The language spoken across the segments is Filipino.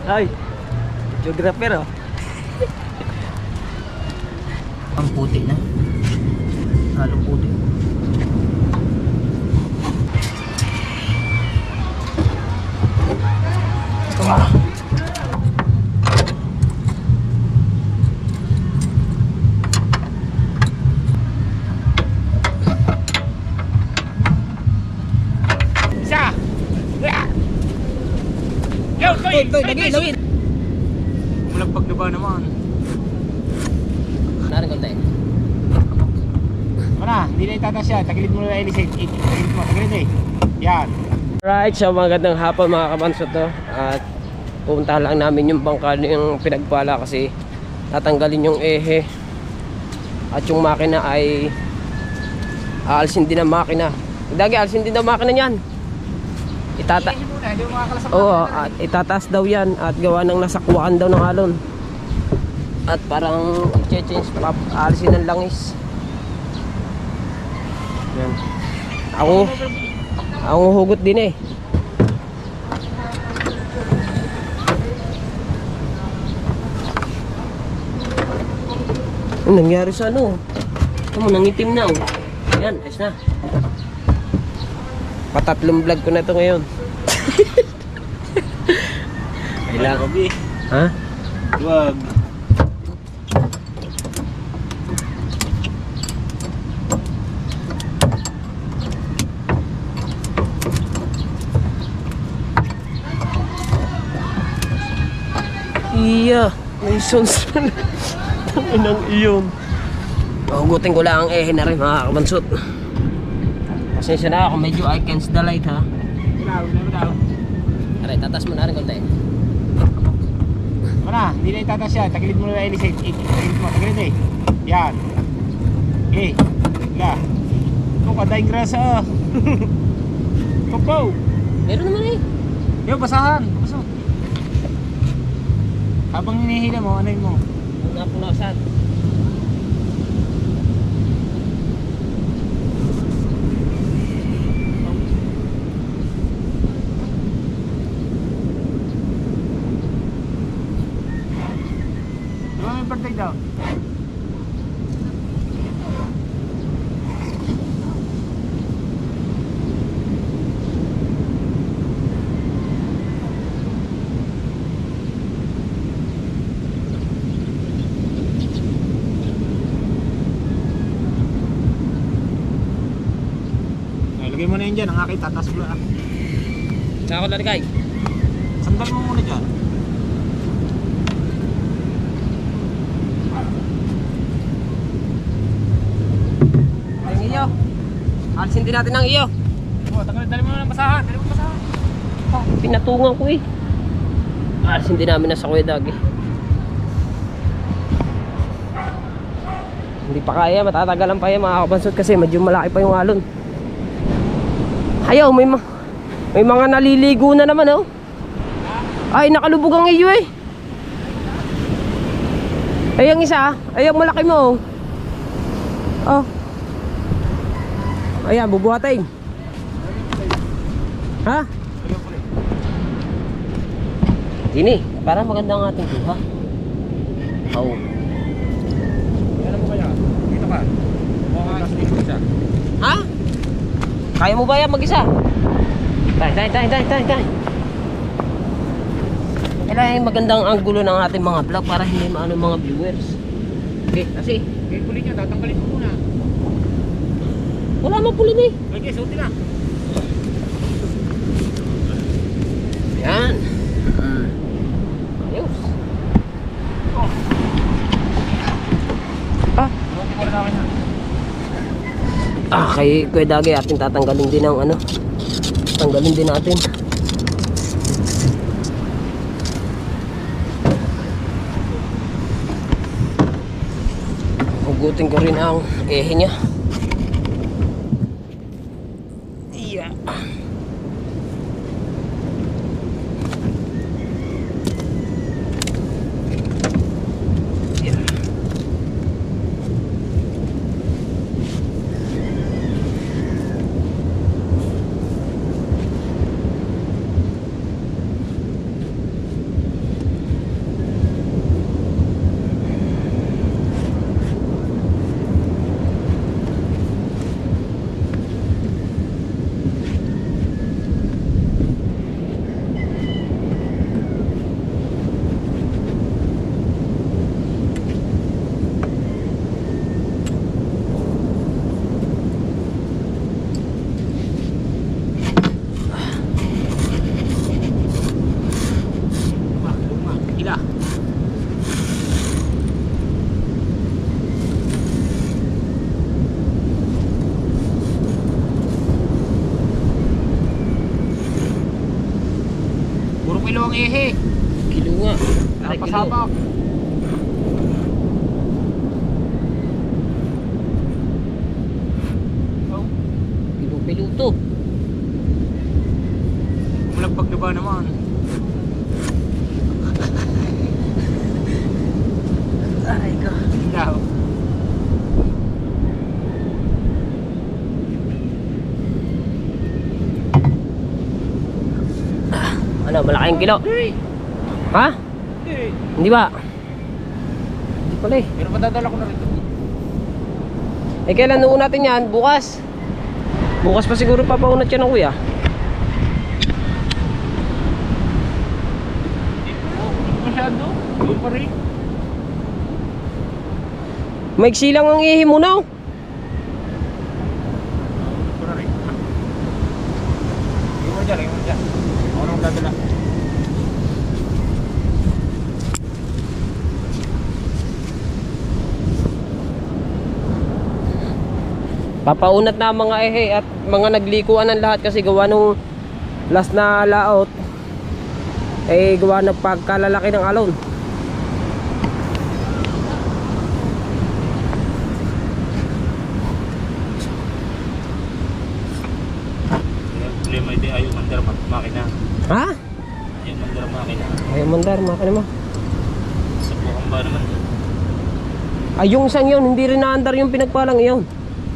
Ay, geographer oh. Ang puti na. Halong puti. Isa! Yo, Toy, lagi. Malagpag na ba naman? Narin konti. Mana, hindi na itatas yan. Tagilid mo na elisate. Tagilid mo, tagilid eh. Yan. Right, so magandang hapon mga kabansot no? At pupuntahan lang namin yung bangka yung pinagpala kasi tatanggalin yung ehe. At yung makina ay aalsin din ang makina. Dagi, aalsin din ang makina niyan. Iisip muna, hindi mo makakalasap. Oo, at itataas daw yan at gawa ng nasakwakan daw ng alon. At parang i-change pop, alisin ng langis. Yan. Ako hugot din eh. Ano nangyari sa ano? Ano nangitim na oh. Yan, ayos na. Patatlong vlog ko na ito ngayon. Kailangan. Ha? Wag. Iya, may sons pala. Tanginang iyon. Mahugutin ko lang ang ehe na rin mga kabansot. Pasensya na ako, medyo I can't the light ha. Wala. Aray, tatas mo na rin konti. Mana, hindi na itatas yan. Tagilid mo na elisate. Tagilid mo, tagilid eh. Yan. Okay. Wala. Ito ka daing grasa. Kapaw. Meron naman eh. Yo, basahan. Baso. Habang hinihila mo, ano mo? Napunasan. May birthday daw. Lagay mo na yun dyan, ang aking tatas mo lang. Saan ako lalagay? Sandal mo muna dyan. Ang iyo. Alisin din natin ang iyo. O, dali mo na ng basahan. Dali mo ng basahan. Pinatungan ko eh. Alisin din namin na sa kuya dagi. Hindi pa kaya, matatagalan pa yan mga kabansot kasi medyo malaki pa yung alon. Ayaw, may mga naliligo na naman oh. Ay, nakalubog ang iyo eh. Ay, ang isa, ay ang malaki mo oh. Oh. Ayan, bubuhatin. Ha? Dini, para maganda ang ating buha. Oo. Alam mo kaya? Dito ka. Mukhang nasa dito siya. Ha? Kaya mo ba yan mag-isa? Tay. Kailangan yung magandang angulo ng ating mga vlog para hindi maano mga viewers. Okay, kasi Okay, puli niya. Tatanggalin mo muna. wala mang pulin eh. Okay, suotin na. Yan. Ayos. Suotin mo rin namin na. Kay Kuya Dagi ating tatanggalin din ang ano. Tanggalin din natin. Hugutin ko rin ang ehe niya. Yeah. ehe. Kilo nga. Aray, kilo. Napasabak. Oh, Kilo to. malagpag na ba naman? Aray ko. Ikaw. Ano, malaking kilo? Ha? Eh, Hindi ba? Hindi pala eh. pero madadala ko na rin. Eh kailan noon natin yan? Bukas. Bukas pa siguro papaunat yan ng kuya. Masyado. Doon pa rin. Maigsi lang ang ihi mo na. Para rin. Iwan dyan, iwan dyan. Ako nang dadala. Papaunat na ang mga ehe at mga naglikuan ng lahat kasi gawa nung last na laot eh gawa ng pagkalalaki ng alon. Problema ito ayaw mandar makina. Ha? Ayaw mandar makina. Ayaw mandar, makina mo. Sa bukang ba naman? Ay yung isang yun, hindi rin naandar yung pinagpalang iyon.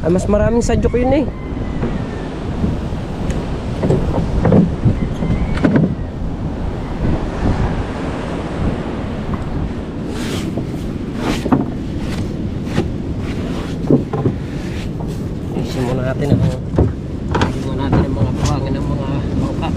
Ay mas maraming sadyok yun eh. Simulan natin ang mga buhangin ng mga bangka.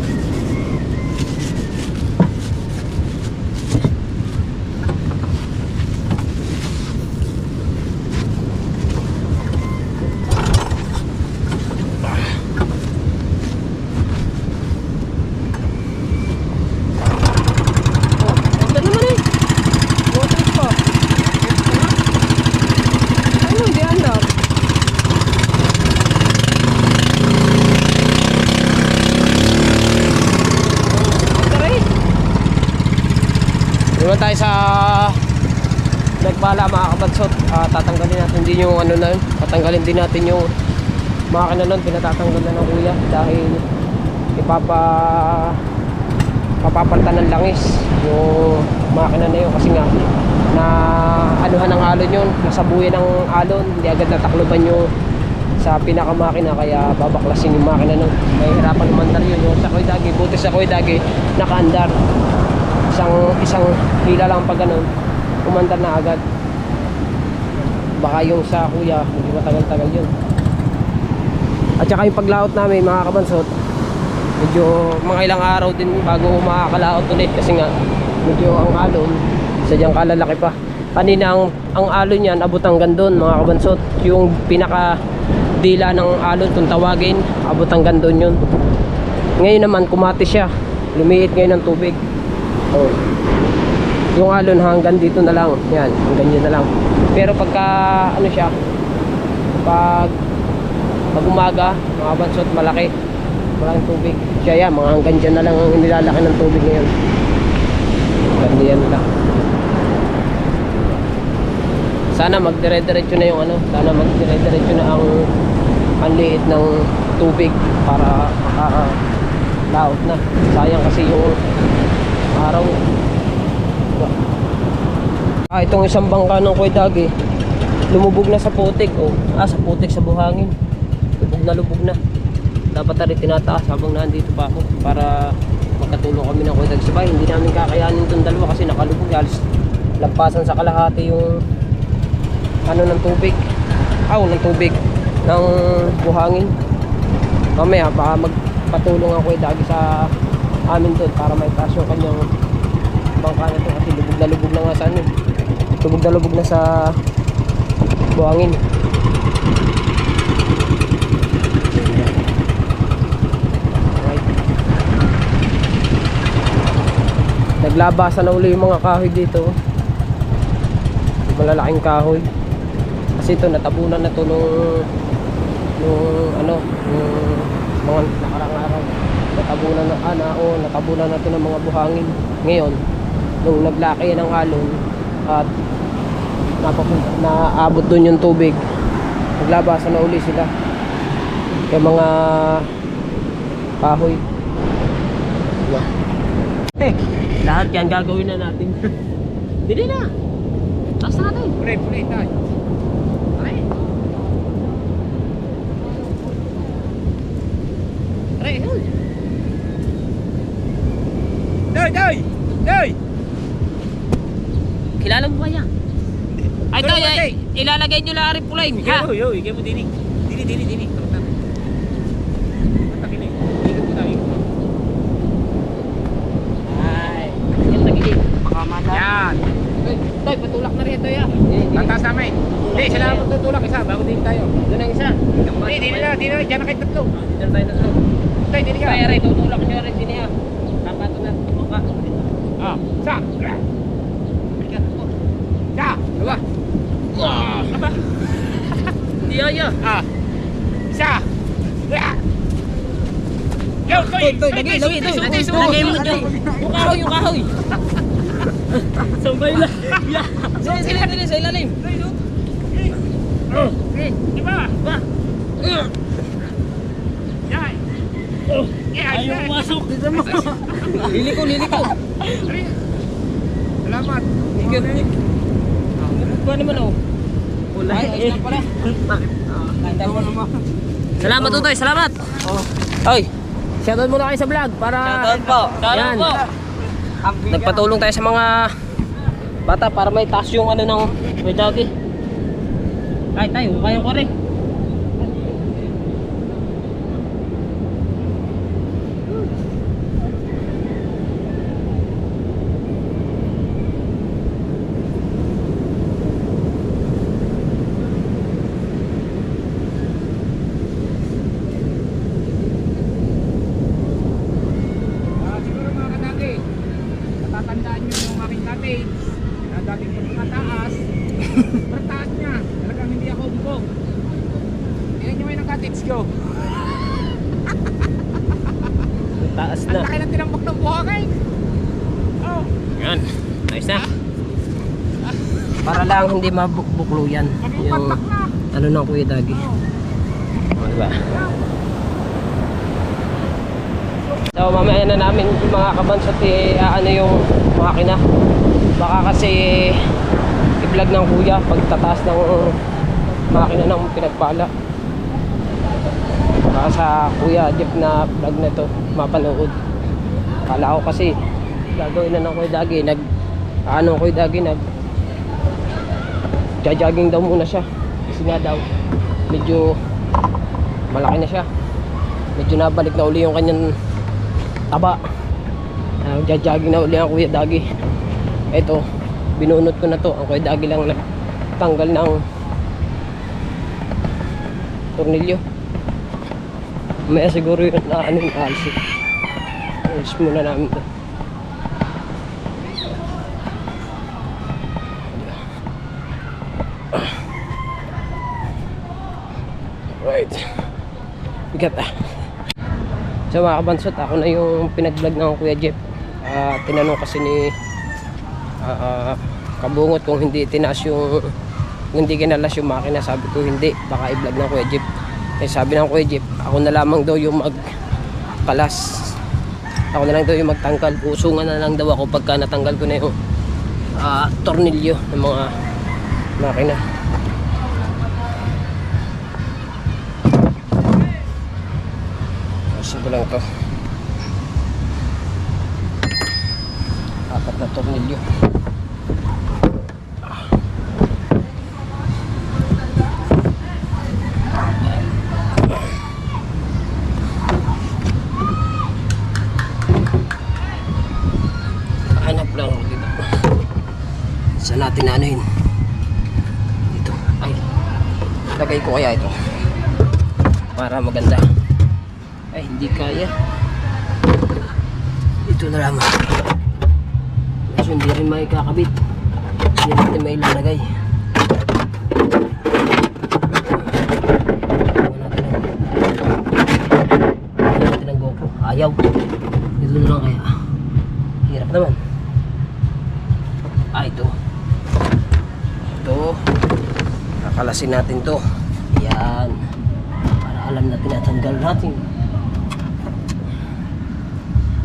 Doon tayo sa nagpala mga kabadsot. Tatanggalin natin din yung ano na yun. Tatanggalin din natin yung makina nun. Pinatatanggal na ng kuya dahil papapalitan ng langis yung makina na yun kasi nga na anuhan ng alon yun, nasabuyan ng alon, hindi agad natakloban yung sa pinakamakina kaya babaklasin yung makina nun. May hirapan umandar yun. Yung sa Koydagi, buti sa Koydagi nakaandar. Isang hila lang pag ganun, umandar na agad. Baka yung sa kuya hindi matagal-tagal yun. At saka yung paglaot namin mga kabansot, medyo mga ilang araw din bago makakalaot ulit kasi nga medyo ang alon sadyang kalalaki pa. Kanina ang alon yan abot hanggang doon mga kabansot. Yung pinaka dila ng alon kung tawagin abot hanggang doon yun. Ngayon naman kumati siya, lumiit ngayon ng tubig. Oh. Yung alon hanggang dito na lang. Yan, hanggang yun na lang. Pero pagka ano siya, pag umaga, mga bansot, malaking tubig. Siya yan, mga hanggang dyan na lang ang nilalaki ng tubig ngayon. Hanggang yan lang. Sana magdire-diretso na yung ano, sana magdire-diretso na ang liit ng tubig para makakalaot na. Sayang kasi yung araw. Itong isang bangka ng Koydagi lumubog na sa putik. Sa putik sa buhangin. Lubog na. Dapat na rin tinataas habang nandito pa ako para magkatulong kami ng Koydagi sabay. Hindi namin kakayanin itong dalawa kasi nakalubog. Halos lampasan sa kalahati yung ano ng tubig. Ng tubig ng buhangin. Mamaya baka magpatulong ang Koydagi sa amin doon para may taas yung kanyang bangka na ito kasi lubog na nga sa ano, lubog na sa buhangin. Right. Naglabasan na uli yung mga kahoy dito, malalaking kahoy kasi ito natabunan na ito nung mga nakarang araw. natabunan natin ng mga buhangin. Ngayon, nung naglaki ng alon at naabot doon yung tubig, naglabasan na uli sila yung mga kahoy. Lahat yan gagawin na natin. Dili na. Taas na natin. Pulay tayo. Aray. Aray, hul. Doy! Kilala mo ba yan? Ay, ito, Tulungan, Tay. ilalagay nyo lang rin pulay. Ha? Yo, ikaw mo dini. Dini. Takin eh. Ikot mo tayo. Ay, yan nagiging. Yan. Toy, patulak na rin ito ya. Tatas namin. Hindi, sila lang magtutulak isa bago din tayo. Doon ang isa. Hindi, dini na. Diyan na kayo tatlo. Dito tayo na. Tay, dini ka. Ay, aray, tutulak nyo rin din ya. Kapato na. Mukha. Sa. Sa. Dua. Apa? Di ya. Isa. Yo, Toy, lagi. Lagay mo dyan. Yung kahoy. Sabay lang. Sila, sa ilalim. Diba? Yan. Ayaw pumasok. Liliko. Salamat. Buwan naman oh. Ay, ayos lang pala. Salamat Utoy, salamat. Oy, shoutout muna kayo sa vlog para yan. Nagpatulong tayo sa mga bata para may taas yung ano ng may dagi. Ay tayo, kaya ko rin. Siguro mga kadati, natatandaan nyo yung aking cottage na dating pagkataas. Pertaas niya, talagang hindi ako umbong. Tingnan nyo yung cottage ko. Taas Ang na. laki ng tinambak ng buhangin. Oh, Yan, ayos na. Para lang hindi mabuklo yan. maging Yung patak na. ano ng Kuya Dagi. Oh. Diba? So mamaya na namin yung mga kabansot ano yung makina. Baka kasi i-vlog ng kuya pagtataas ng makina ng pinagpala. Baka sa Kuya Jeff na vlog na to mapanood. Kala ko kasi gagawin na ng Kuya Dagi. Kuya Dagi jogging daw muna siya. Kasi nga daw medyo malaki na siya. Medyo nabalik na uli yung kanyang taba. Jogging na uli ang Kuya Dagi. Ito, binunot ko na to. Ang Kuya Dagi lang nagtanggal ng tornilyo. May siguro yun na ano yung alis. Alis muna namin to. Right. Bigat ah. So mga kabansot, ako na yung pinag-vlog ng Kuya Jeff. Tinanong kasi ni Kabungot kung hindi tinaas yung hindi kinalas yung makina. Sabi ko hindi, baka i-vlog ng Kuya Jeff. Eh sabi ng Kuya Jeff, ako na lamang daw yung magkalas. Ako na lang daw yung magtanggal. Usungan na lang daw ako pagka natanggal ko na yung tornilyo ng mga makina. Ko lang to. Apat na tornilyo. Hanap lang dito. Saan natin anuhin? Dito. Ay. Lagay ko kaya ito. Para maganda. Ay, hindi kaya. Ito na lamang. Kasi hindi rin makikakabit. Hindi natin may ilalagay. Wala natin ang GoPro. Ayaw. Baklasin natin to. Yan. Para alam natin na tanggal natin.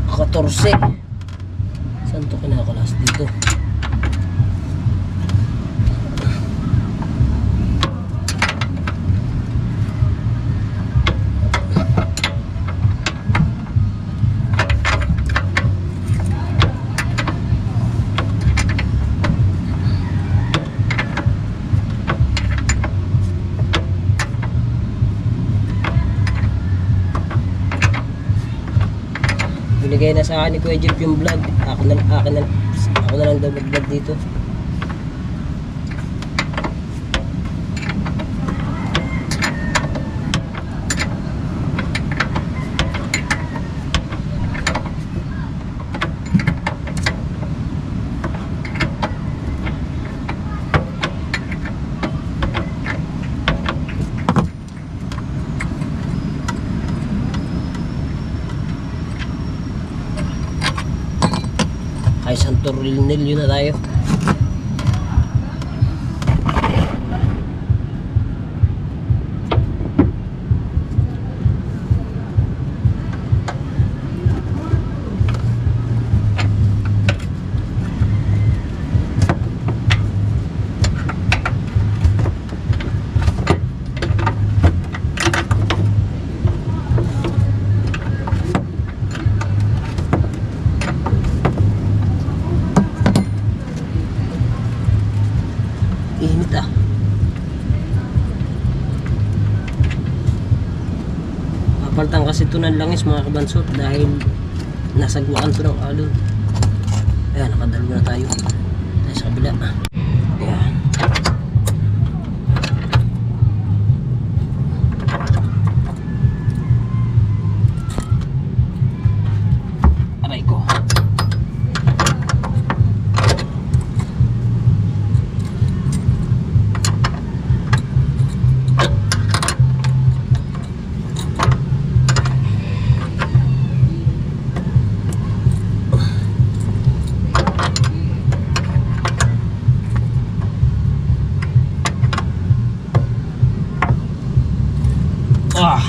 14. Saan to kinakalas? Dito. Binigay na sa akin ni Kuya Jeff yung vlog. Ako na lang daw mag-vlog dito. Ay, Santo Rilnilyo na tayo. Init ah. Papalitan kasi ito ng langis mga kabansot dahil nasagwakan to ng alon. Ayan, nakadalo na tayo. Tayo sa kabila. Ayan. Aray ko. Ah.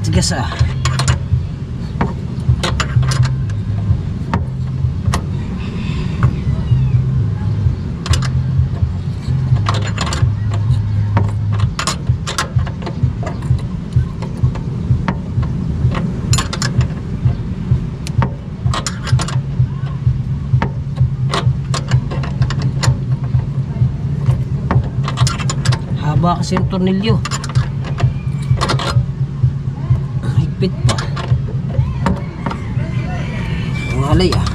Tigas ah. Haba kasi yung tornilyo. Higpit pa. Ngalay ah.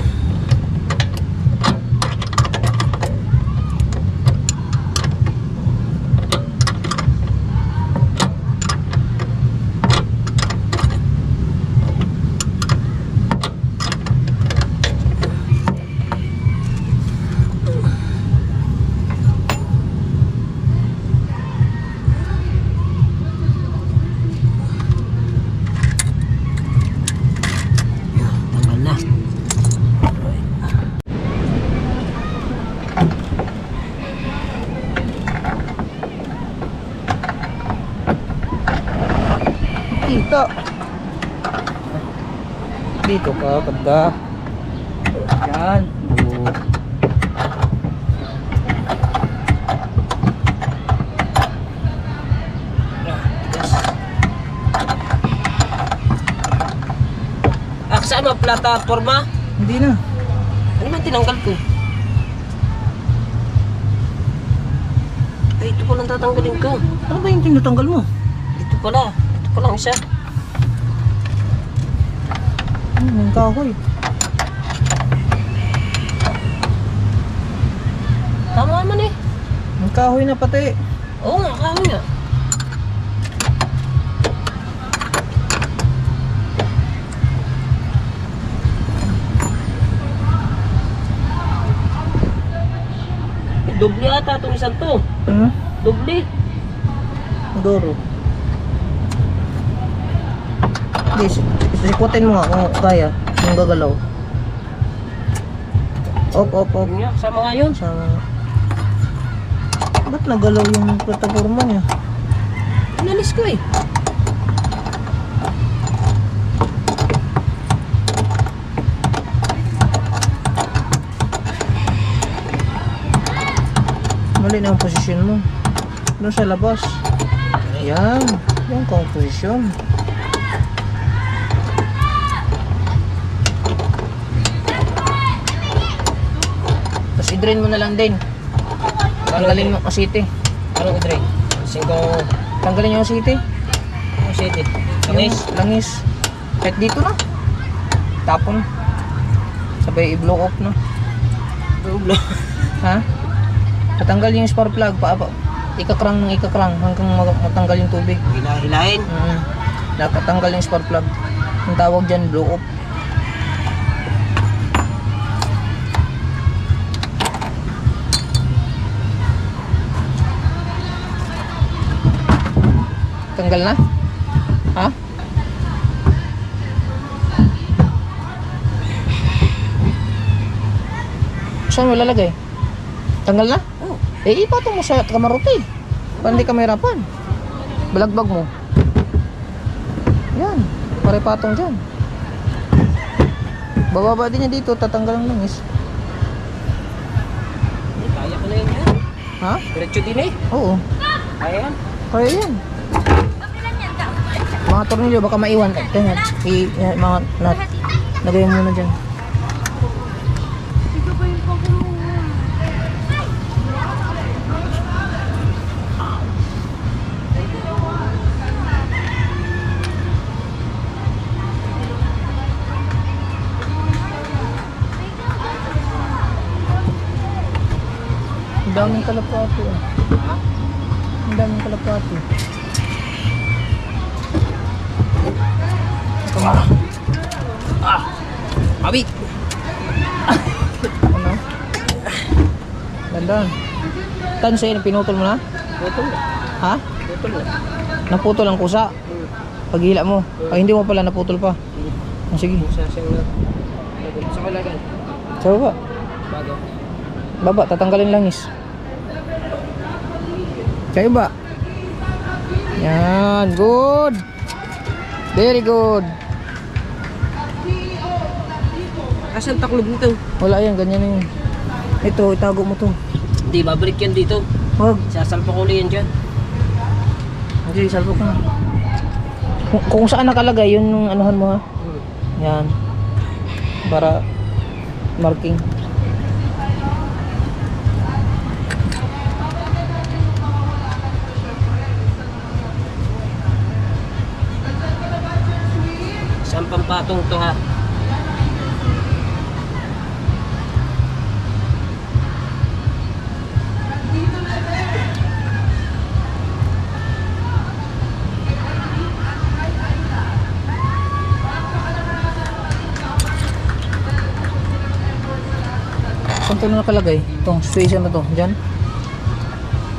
Dito. Dito ka, kada. Yan. Saan ang plataforma? Hindi na. Ano ba tinanggal ko? Ay, ito palang tatanggalin ko. Ano ba yung tinatanggal mo? Dito pala. Ito palang isa. Ang kahoy. Tama naman eh. Ang kahoy na pati. Oo nga, kahoy nga. Doble ata itong isang to. Hmm? Doble. Duro. Sikutin mo nga kung kaya. Kung gagalaw. Op. Yun nga, kasama nga yun. Sama. Ba't nagalaw yung plataforma niya? Inalis ko eh. Mali na ang posisyon mo. Doon sa labas. Ayan. Yung kang posisyon. Tapos i-drain mo na lang din. Tanggalin mo asiti. Anong i-drain? Tanggalin yung asiti. Ang city. Langis. Langis. Kahit dito na. Tapon. Sabay i-blow off na. Ha? Tatanggal yung spark plug. Ikakrang ng ikakrang hanggang matanggal yung tubig. Hilahin. Nakatanggal yung spark plug. Ang tawag dyan, blow off. Tanggal na? Ha? Saan mo lalagay? Tanggal na? Oh. Ipatong mo sa kamarote. Para hindi ka mahirapan. Balagbag mo. Yan. Para ipatong dyan. Bababa din niya dito. Tatanggal ang langis. Kaya ko na yun yan. Ha? Diretso din eh. Oo. Kaya yan. Kaya yan. Mga tornilyo baka maiwan. Kaya mga nut. Lagay mo muna dyan. Ang daming kalapati. Ang daming kalapati. Abi! Ano? Dandan. Tan sa'yo, pinutol mo na? Putol na. Ha? Putol na. Naputol ang kusa. Paghila mo. Ay, hindi mo pala naputol pa. Ah, sige. Isa siyang na. Sa kalagan. Sa baba. Bago. Baba, tatanggalin langis. Sa iba. Yan, good. Very good. Asan taklob nito? Wala yan, ganyan na yun. Ito, itago mo to. Hindi, babalik yan dito. Wag. Sasalpa ko ulit yan dyan. Hindi, salvo ka na. Kung saan nakalagay, yun yung anuhan mo ha. Yan. Para marking. Saan pampatong to ha? Saan ito na nakalagay? Itong station na to. Diyan?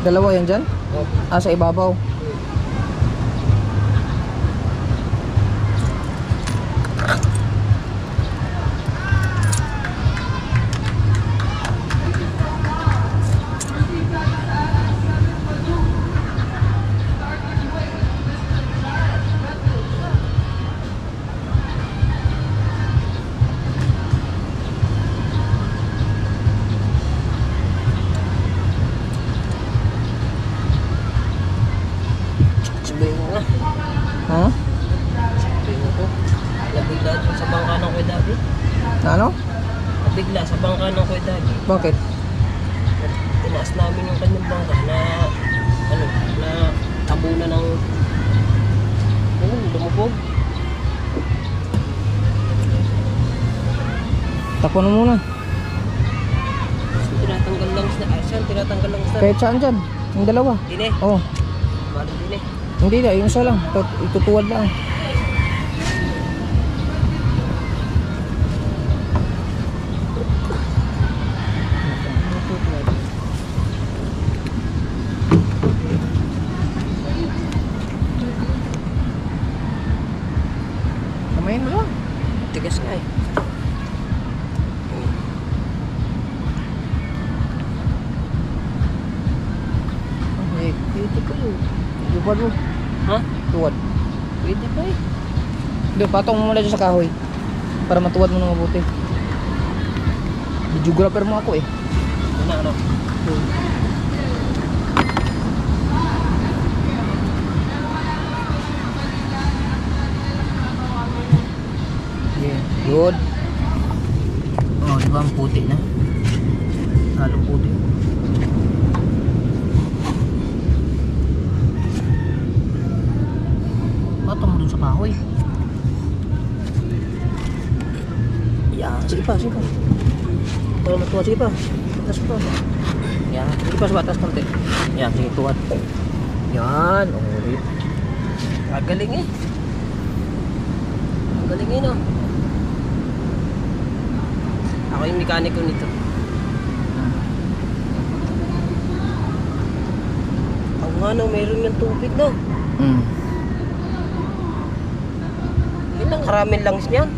Dalawa yan dyan? Oh. Ah, sa ibabaw. Sabihin mo nga. Ha? Sabihin mo to. Nabigla sa bangka ng Kuya Daddy. Na ano? Nabigla sa bangka ng Kuya Daddy. Bakit? Tinaas namin yung kanyang bangka na na tabunan ng lumubog. Tapon mo muna. Tinatanggal lang sa asan, tinatanggal lang sa Kahit saan dyan? Yung dalawa. dine. Oh. Balo dine. Hindi na, yung isa lang. Itutuwad lang. Ngayon mo lang. Tigas nga eh. Okay, pwede ko yun. Tuwad mo. Ha? Tuwad. Pwede pa eh. Hindi, patong mo muna dyan sa kahoy. Para matuwad mo ng mabuti. Videographer mo ako eh. Ano? Yeah. Good. Oh, di ba ang puti na? Halong puti. Patong mo dun sa kahoy. Yan. Sige pa, sige pa. Para matuwa, sige pa. Atas pa. Yan. Sige pa, sa atas konti. Yan, sige, tuwad. Yan. Okay. Gagaling eh. Gagaling eh no. Ako yung mekaniko nito. Ang nga no, meron yung tubig no. Hmm. Yun ang karaming langis niyan.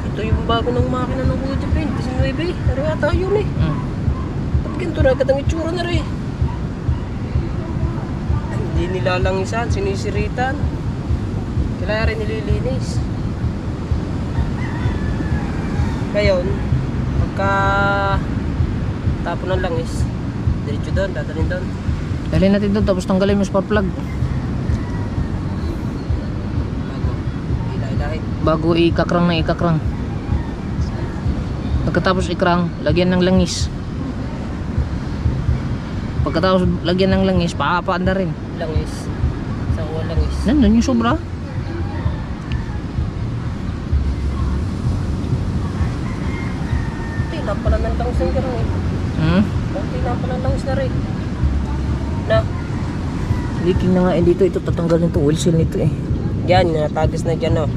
Ito yung bago ng makina ng Kuya Japin. Kasi 9. Pero yata yun eh. Hmm. Ba't ganito na agad ang itsura na rin? Hindi nilalangisan, sinisiritan. Kailangan rin nililinis. Ngayon, pagka tapon ng langis, diretso doon, dadalhin doon. Dali natin doon tapos tanggalin yung spark plug. Bago, ilahilahin. Bago ikakrang na ikakrang. Pagkatapos ikrang, lagyan ng langis. Pagkatapos lagyan ng langis, paapaan na rin. Langis. Sa uwan langis. Nandun yung sobra. Tila pala ng langis na rin eh. Hmm? Tila pala ng langis na rin. Na, Leaking na nga eh dito. Ito tatanggalin to oil seal nito eh. yan, natagis na dyan oh.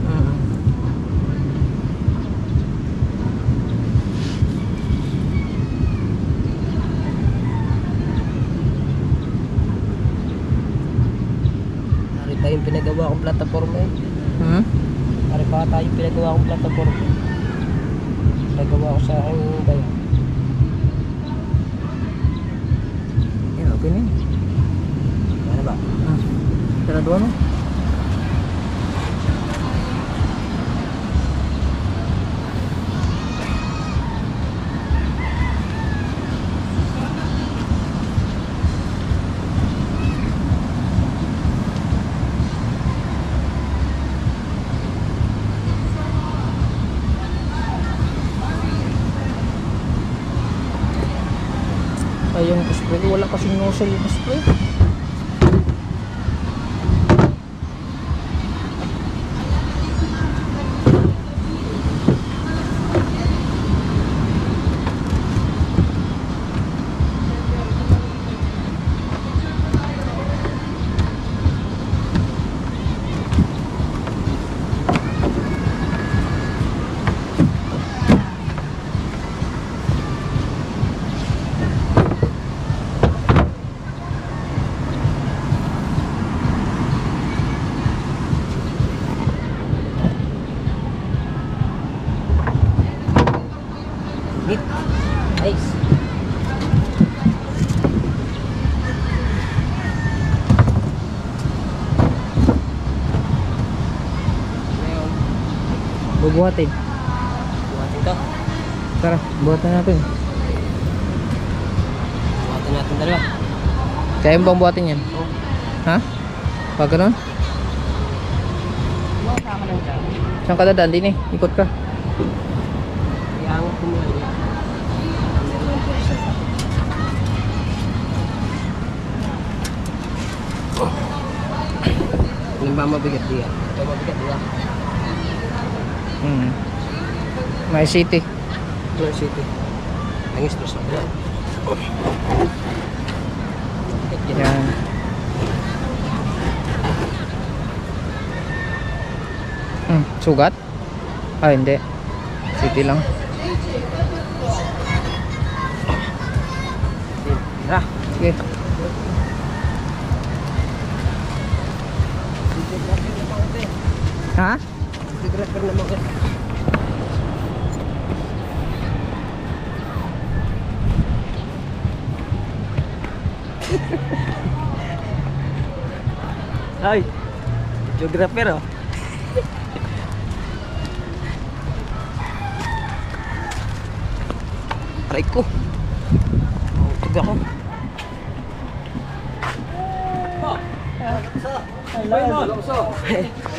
Hari pa yung pinagawa kong plataforma eh. Hmm? Hari pa tayo yung pinagawa kong plataforma. Pinagawa ko sa aking bayan. Yan, okay na yun. Ano ba? Sarado ano? Ay, yung spray, wala kasing nozzle yung spray. Neat. Nice. Ngayon, Bubuhatin. buhatin to. Tara, buhatin natin. Buhatin natin dalawa. Kaya mo bang buhatin yan? Oh. Ha? Pag ganun? Buhatan ka lang dyan. Saan ka dadaan? Din eh. Ikot ka. Kaya ang kumuha niya. Ano ba mabigat diya? Ito mabigat diya. Hmm. May city. Floor City. Langis to sa kanya. Yan. Sugat? Ah, hindi. City lang. Tara. Sige. Dito natin ito. Ha? Photographer naman ka. Ay, geographer oh. Aray ko. Mautog ako.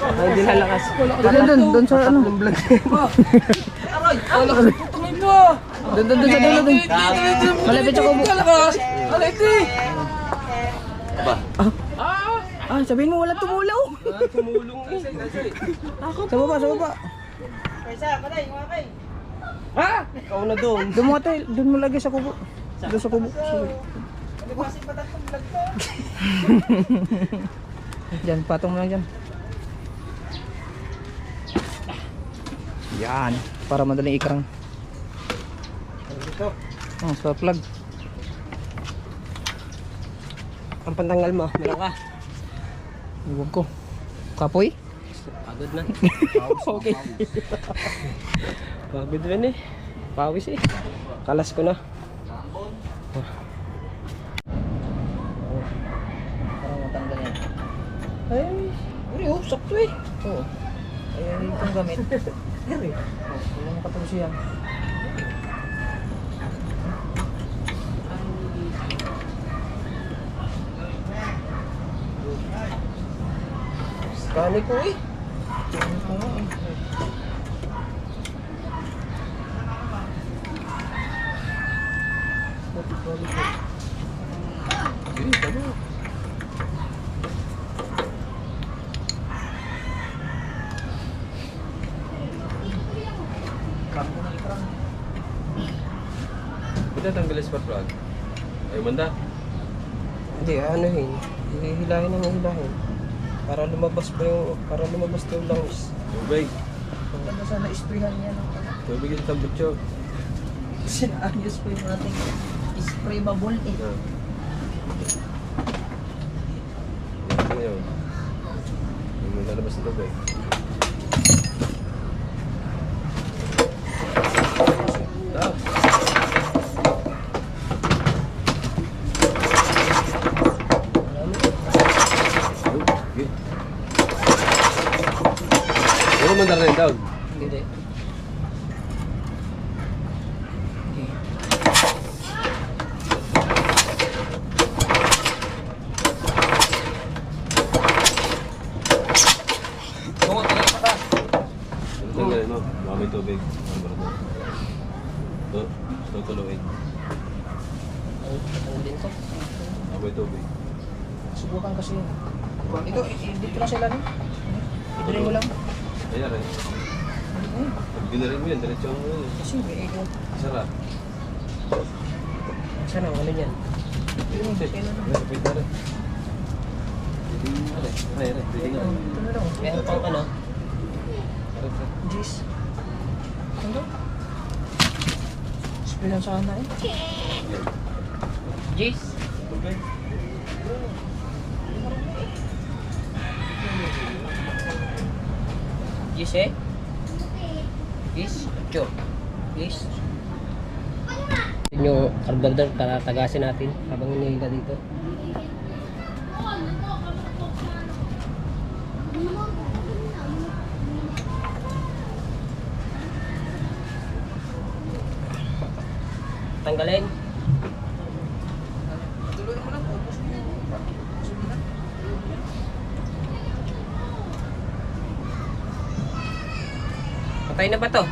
Ay, di lalakas. Doon sa ano? Doon sa dulo doon. Malapit sa kubo. Ah, sabihin mo walang tumulaw. Tumulong eh. Sa baba, sa baba. Ikaw na doon. Doon mo ate, doon mo lagay sa kubo. Doon sa kubo. Diyan, patong mo lang dyan. Yan, para madaling ikarang. Ito. Oh, spark plug. Ang pantanggal mo, meron ka. Iwan ko. Kapoy? Pagod na. Okay. Pagod rin eh. Pawis eh. Kalas ko na. Parang matanggal yan. Ay, oh, sakto eh. Oo. Ay, itong gamit. Eri. Wala na katulog siya. Kani ko eh. Kita tanggal spark plug. Ay, manda. Hindi, ano yun. Hihilahin ang hihilahin. Para lumabas pa yung, para lumabas yung lungs. Tubig. Ano sana isprayhan niya ng ano? Tubig yung tambutso. Sinaayos po yung ating spray bubble eh. Yan. Yan yun. Yung lalabas na tubig. Stop. Okay. Puro mandar na yung down. Hindi. Tanggalin mo. Baka may tubig. Ano ba ito? Ito. Tutuluin. Ano din to? Baka may tubig. Subukan kasi yun. Ito, dito lang sila no? Idrin mo lang. Ayan rin. Pag dinarin mo yan, diretso mo yun. Kasi may ego. Sarap. Sana, ano yan? Wait na rin. Aray. Ito na lang. Meron pang ano? Jeez. Ano? Spray lang sana eh. Jace? Jace eh? Jace? Cho? Jace? Yung arbaldar, tatagasin natin habang hinihila dito. Tanggalin. Tuloy mo lang. Patay na ba to?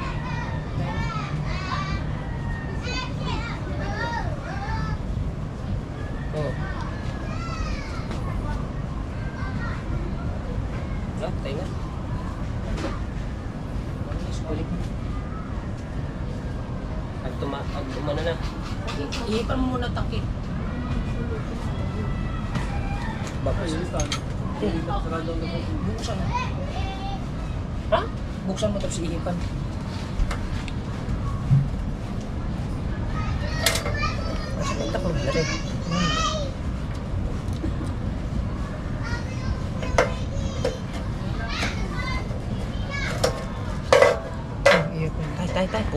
Oh. No, patay na. Pag tumano na. Ihipan mo muna takip. Bakit? Buksan. Ha? Buksan mo tapos ihipan. Ito ko na rin.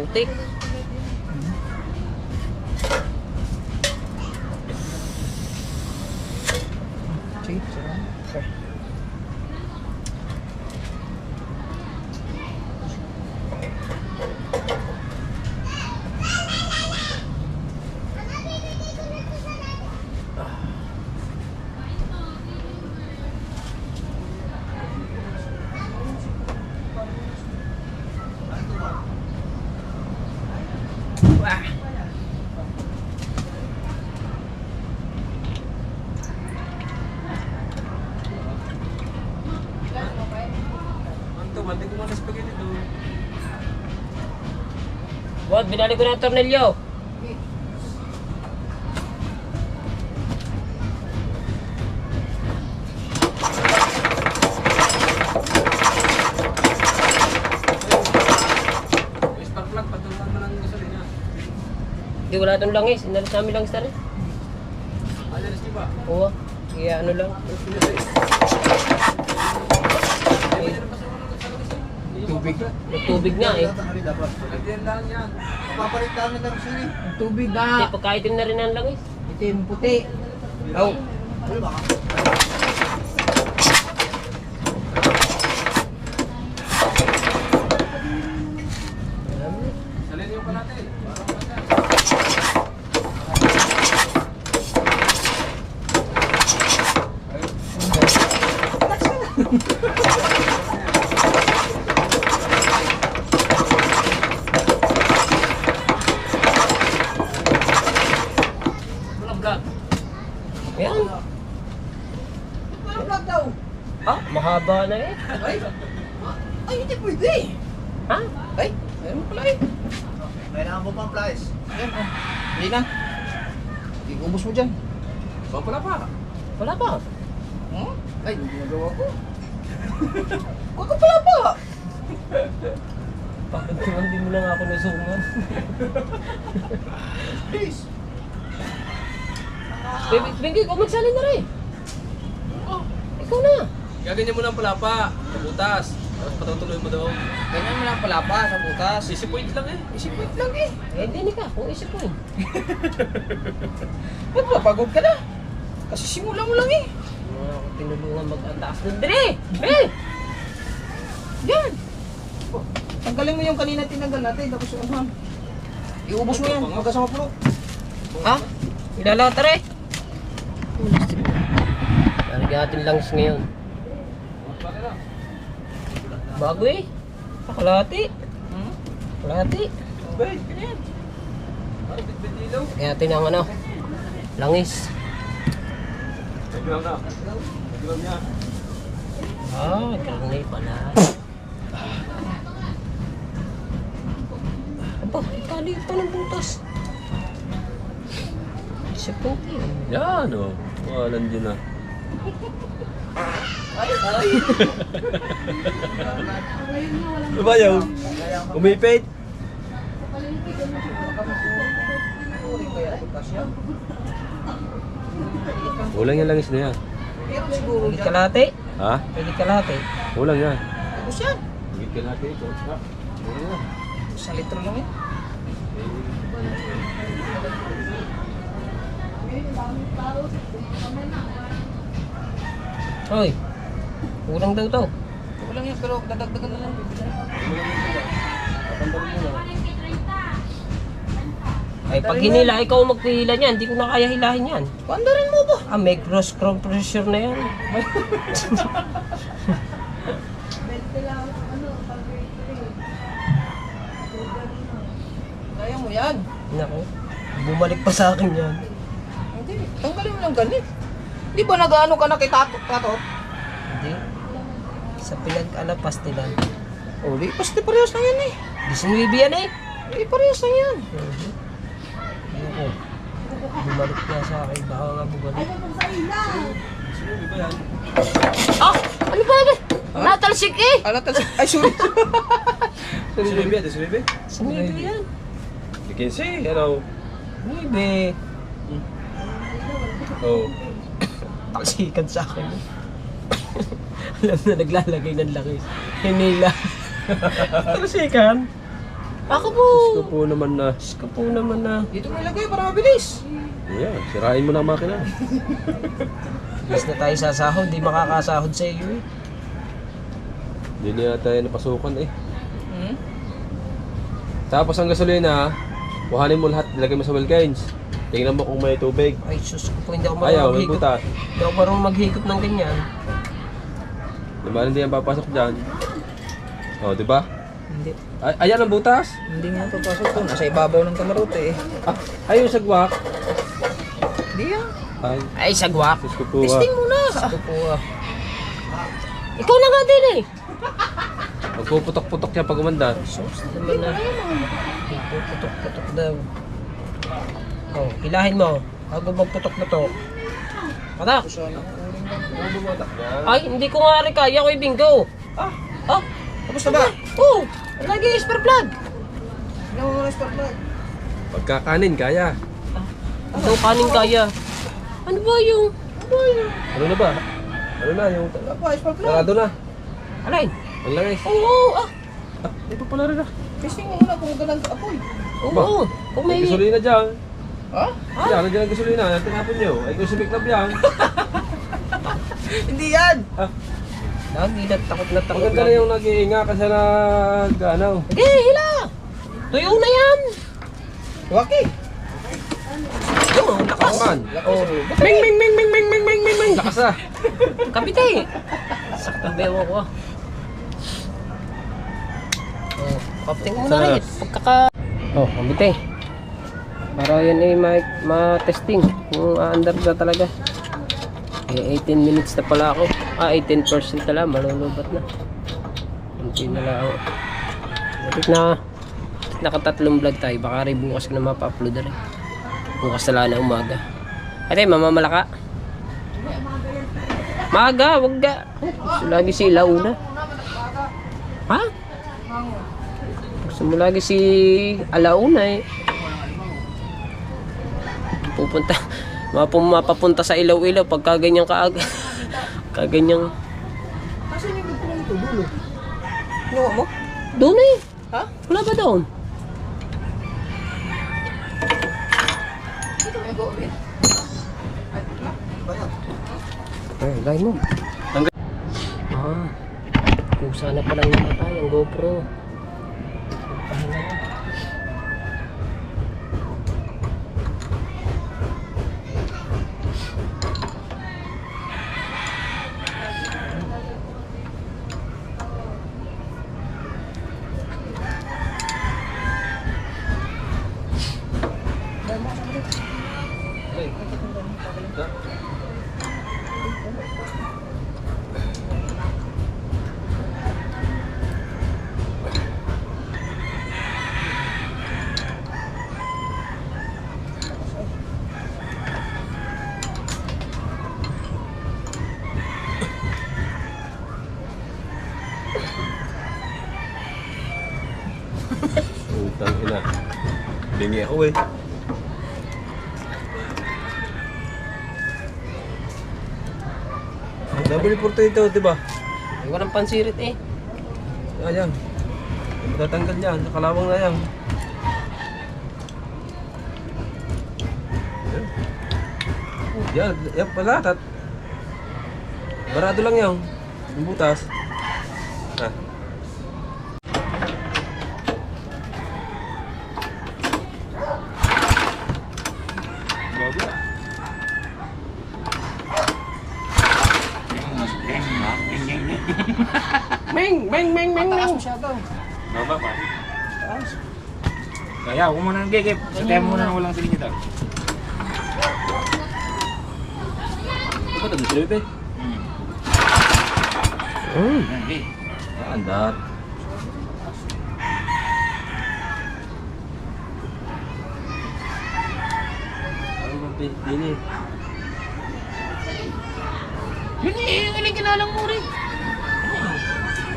putik. Sige, sarap. Okay. Wah. Anto, mandi ko muna spaghetti to. Wag, binalik ko na ang tornilyo. Spark plug, patungan mo ng gasolina. Hindi, wala itong langis. Inalis namin langis na rin. Alis di ba? Oo. Kaya ano lang. Tubig. May tubig nga eh. Lagyan lang yan. Papalit kami ng sili. Tubig Hindi, na. pagkaitim na rin ang langis. Itim, puti. Oh. Salin yung kalate. Para maganda. Walang vlog. Ayan. Ano vlog daw? Ah, mahaba na eh. Ay, hindi pwede. Ha? Ay, meron pala eh. Kailangan mo pang flies. Ayan, oh. Hindi na. Iubos mo dyan. Bang pala pa. Wala pa. Hmm? Ay, hindi nagawa ko. Huwag ka pala pa. Bakit naman di mo lang ako nasuman? Please. Bingki, ikaw magsali na rin. Oh, ikaw na. Gaganyan mo ng palapa. Sa butas. Tapos patutuloy mo daw. Ganyan mo lang pala pa sa butas. Sisi point lang eh. Isipin lang eh. Eh, hindi ka. Kung isip ko. Ba't mapagod ka na? Kasi simula mo lang eh. Mga ako tinulungan mag-ataas doon. Dali! Bel! Yan. Oh, tanggalin mo yung kanina tinanggal natin. Tapos yung ano. Iubos mo yan. Huwag ka sa mapulo. Ha? Ilalata rin. Larga natin langis ngayon. Bago eh. Kalahati. Hmm? Kalahati. Wait, ganyan. Ano, bitbit ilaw? Kaya natin ang ano. Langis. Naglam na. Naglam niya. Ah, karne pala. Aba, itali pa ng butas. Isa po yun. Yan o. Oh, nandiyan na. Ay, ay. Ano ba yaw? Umipit? Ulang yan langis na yan. Pero siguro Pwede dyan. kalahati. Ha? Pwede kalahati. Ulang yan. Ubus yan. Higit ka natin ito. Ulang yan. 1 litro lang eh. Hoy. Kulang daw to. Kulang yan pero dadagdagan na lang. Ay, pag hinila, ikaw ang magpihila niyan. Hindi ko na kaya hilahin yan. Pandarin mo ba? Ah, may cross pressure na yan. Kaya mo yan. Naku. Bumalik pa sa akin yan. Hindi. Tanggalin mo lang ganit. Di ba nag-ano ka na kay Tatot? Hindi. Sa pinag-alapas nila. O, di. Basta parehas lang yan eh. Disney yan eh. Di parehas lang yan. Naku. Bumalik na sa akin. Baka nga bumalik. Sino ba yan? Ah! Ano ba ba? Natalsik eh! Alatal ay, sorry. Sino ba yan? Sino ba yan? Sumili yan. You can see, hello. Nibe. Oh. Talsikan sa akin. Alam na naglalagay ng langis. Hinila. Talsikan. Ako po! Gusto po naman na. Diyos ko po naman na. Dito mo ilagay para mabilis. Ayan, sirain mo na ang makina. Mas na tayo sasahod, di makakasahod sa iyo eh. Hindi na tayo napasukan eh. Hmm? Tapos ang gasolina, kuhanin mo lahat, ilagay mo sa Wilkins. Tingnan mo kung may tubig. Ay, sus ko po, hindi ako Ayaw, marunong may maghigop. butas. Hindi ako marunong maghigop ng ganyan. Diba hindi yan papasok dyan? O, diba? Hindi. Ayan ang butas. Hindi nga papasok to. Nasa ibabaw ng kamarote eh. Ah, ayun yung sagwak. Hindi yan. Ay, Ay, sagwak. Diyos ko po Testing muna. Ito po ah. Ikaw na nga din eh. Magpuputok-putok siya pag umandar. Sus, naman na. Putok-putok daw. Oh, hilahin mo. Bago magputok-putok. Patak. Sana. Ay, hindi ko nga rin kaya ko i-bingo. Ah, Ah, tapos na ba? oh, lagi spare plug. Hindi mo muna start na. Pagkakanin, kaya. Ikaw kanin kaya. Ano ba yung? Ano na ba? Ano na yung... Wala pa, spark na. Sarado na. Alay? Ang langis. Oo, ah. Ah, ito pala rin ah. Testing mo muna kung ganang apoy. Oo, kung May may... gasolina dyan. Ha? Yan, nandiyan ang gasolina. Tinapon nyo. Ay, kung sumiklab yan. Hindi yan. Ah, Lagi na takot na takot. maganda na yung nag-iinga kasi ano. Sige, hila! Tuyo na yan! Waki. Oo, lakas. Man. Oh. Ming, ming, ming, ming, ming, ming, ming, ming, ming. Lakas ah. Kapite! Saktang bewa ko ah. Oh, kapitin mo na rin. Pagkaka... Oh, kapite. Para yan ay ma-testing kung aandar na talaga. Eh, 18 minutes na pala ako. 18% na lang. Malulubat na. Kunti na lang ako. Butit na nakatatlong vlog tayo. Baka rin bukas ko na mapa-upload na rin. Bukas na lang na umaga. Ate, mamamalaka. Maga, wag ga. Lagi si Launa. Ha? Gusto mo lagi si Alauna eh. Pupunta. Mapapunta sa ilaw-ilaw pagka ganyang kaaga. Kaganyang. Nasaan yung nagpunong ito? Dulo. Kinuha mo? Doon eh. Ha? Wala ba doon? Ito may go ulit. Ay, wala. Ba yan? Ay, gaya mo. Ah. Kusa na palang nakatay ang GoPro. Pahinga na. Utang ina. Bingi ako eh. W48 diba? Ay, walang pansirit eh. Ayan. Tatanggal yan. Nakalawang na yan. Yan. Yan pala. Barado lang yan. Yung butas. Ha. Bago. Meng, meng, meng, meng, Mataas meng. masyado. Baba pa. Taas. Kaya ako muna ng gigip. Sabihan mo muna ng walang silin ito. Ito ba? Dito eh. Hindi. Andar. Ano bang pinili? Yun eh, yung iling kinalang mo rin.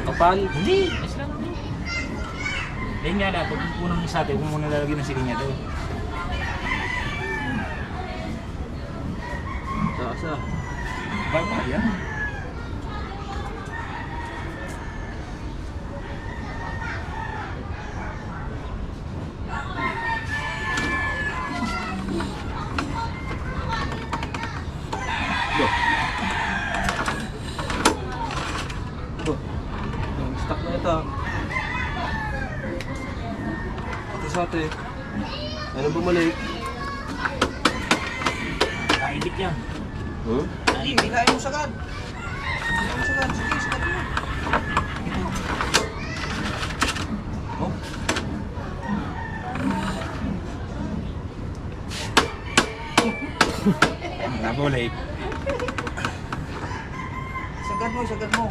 Kapal. Hindi. Mas lang ito. Dahil nga lang, pag unang sa atin, kung muna lalagyan ng silin niya ito. Taas ah. Baba yan. Tatak na ito. Ito sa ate. Ano bumalik? Kaibit yan. Hmm? Hilahin mo sagad. Hilahin mo sagad. Sige, sagad mo. Oh. Nabulik. Sagad mo.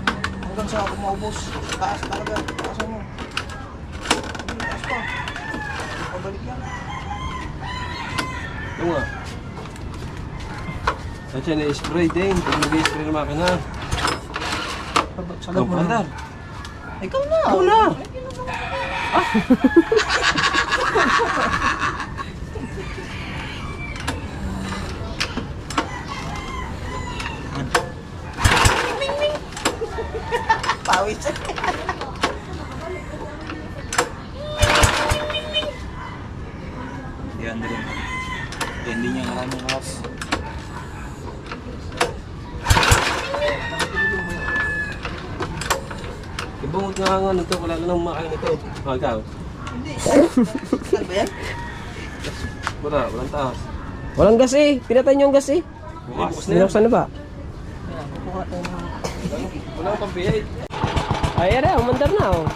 Hanggang sa ako maubos. Taas talaga. Taasan mo. Taas pa. Pabalik yan. Ito nga. At siya na-spray din. Pag nag-spray ng makina. Sagad mo Commander. na. Ikaw na. Ikaw na. Pawis. Yan din. Hindi niya maraming oras. Ibungot nga nga nito. Wala na nang makina ito. Ah, ikaw. Hindi. Saan ba yan? Wala. Walang taas. Walang gas eh. Pinatay niyo yung gas eh. Bukas na yan. Binuksan na ba? Ayan, kukuha tayo ng... Wala pang P8. Ay, ara, umandar na oh.